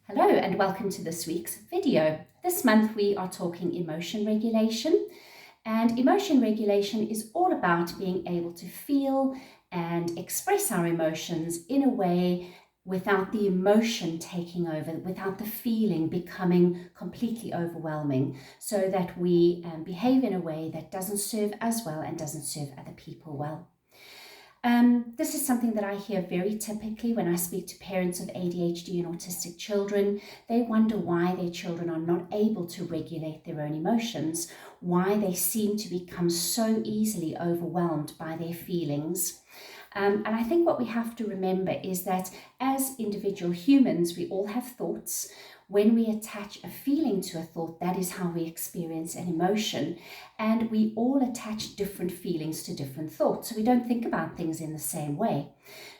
Hello and welcome to this week's video. This month we are talking emotion regulation, and emotion regulation is all about being able to feel and express our emotions in a way without the emotion taking over, without the feeling becoming completely overwhelming, so that we behave in a way that doesn't serve us well and doesn't serve other people well. This is something that I hear very typically when I speak to parents of ADHD and autistic children. They wonder why their children are not able to regulate their own emotions, why they seem to become so easily overwhelmed by their feelings. And I think what we have to remember is that as individual humans, we all have thoughts. When we attach a feeling to a thought, that is how we experience an emotion. And we all attach different feelings to different thoughts. So we don't think about things in the same way.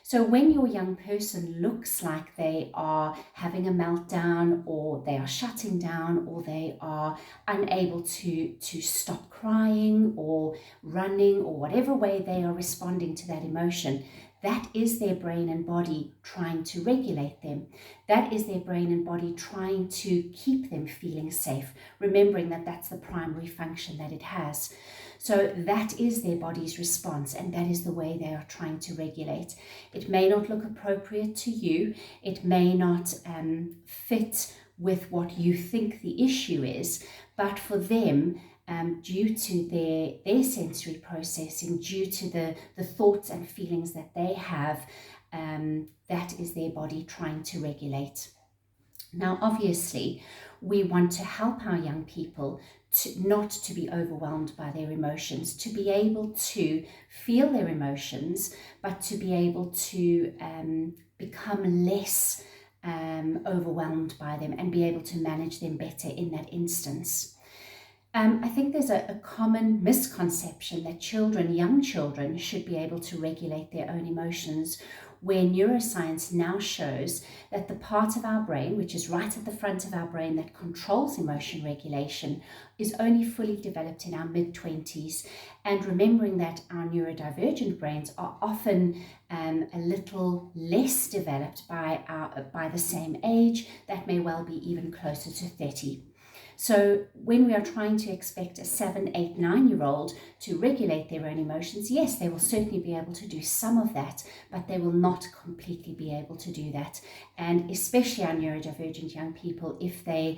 So when your young person looks like they are having a meltdown, or they are shutting down, or they are unable to stop crying or running, or whatever way they are responding to that emotion, that is their brain and body trying to regulate them. That is their brain and body trying to keep them feeling safe, remembering that that's the primary function that it has. So that is their body's response, and that is the way they are trying to regulate. It may not look appropriate to you. It may not fit with what you think the issue is, but for them, due to their sensory processing, due to the thoughts and feelings that they have, that is their body trying to regulate. Now, obviously, we want to help our young people not to be overwhelmed by their emotions, to be able to feel their emotions, but to be able to become less overwhelmed by them and be able to manage them better in that instance. I think there's a common misconception that young children should be able to regulate their own emotions, where neuroscience now shows that the part of our brain, which is right at the front of our brain that controls emotion regulation, is only fully developed in our mid-20s. And remembering that our neurodivergent brains are often a little less developed by the same age, that may well be even closer to 30. So when we are trying to expect a 7, 8, 9-year-old to regulate their own emotions, yes, they will certainly be able to do some of that, but they will not completely be able to do that. And especially our neurodivergent young people, if their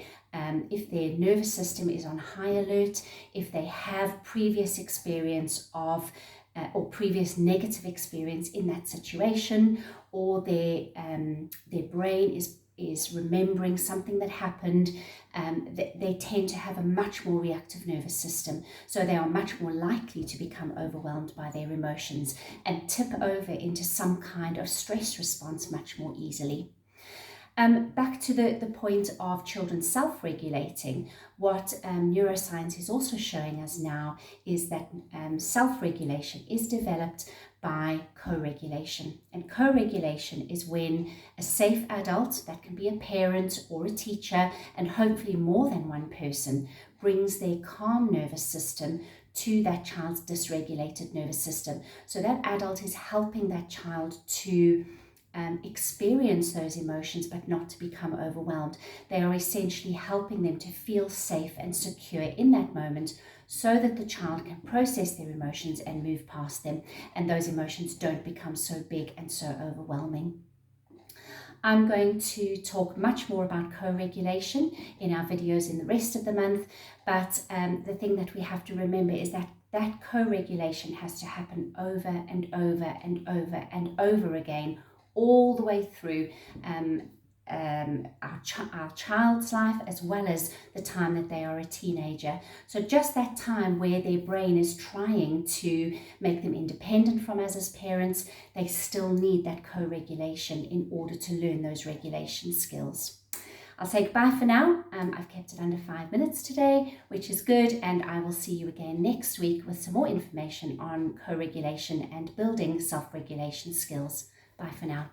nervous system is on high alert, if they have previous experience of or previous negative experience in that situation, or their brain is remembering something that happened, they tend to have a much more reactive nervous system. So they are much more likely to become overwhelmed by their emotions and tip over into some kind of stress response much more easily. Back to the point of children self-regulating, what neuroscience is also showing us now is that self-regulation is developed by co-regulation. And co-regulation is when a safe adult, that can be a parent or a teacher, and hopefully more than one person, brings their calm nervous system to that child's dysregulated nervous system. So that adult is helping that child to experience those emotions, but not to become overwhelmed. They are essentially helping them to feel safe and secure in that moment, so that the child can process their emotions and move past them, and those emotions don't become so big and so overwhelming. I'm going to talk much more about co-regulation in our videos in the rest of the month, but the thing that we have to remember is that co-regulation has to happen over and over and over and over again, all the way through our child's life, as well as the time that they are a teenager. So just that time where their brain is trying to make them independent from us as parents, they still need that co-regulation in order to learn those regulation skills. I'll say goodbye for now. I've kept it under 5 minutes today, which is good, and I will see you again next week with some more information on co-regulation and building self-regulation skills. Bye for now.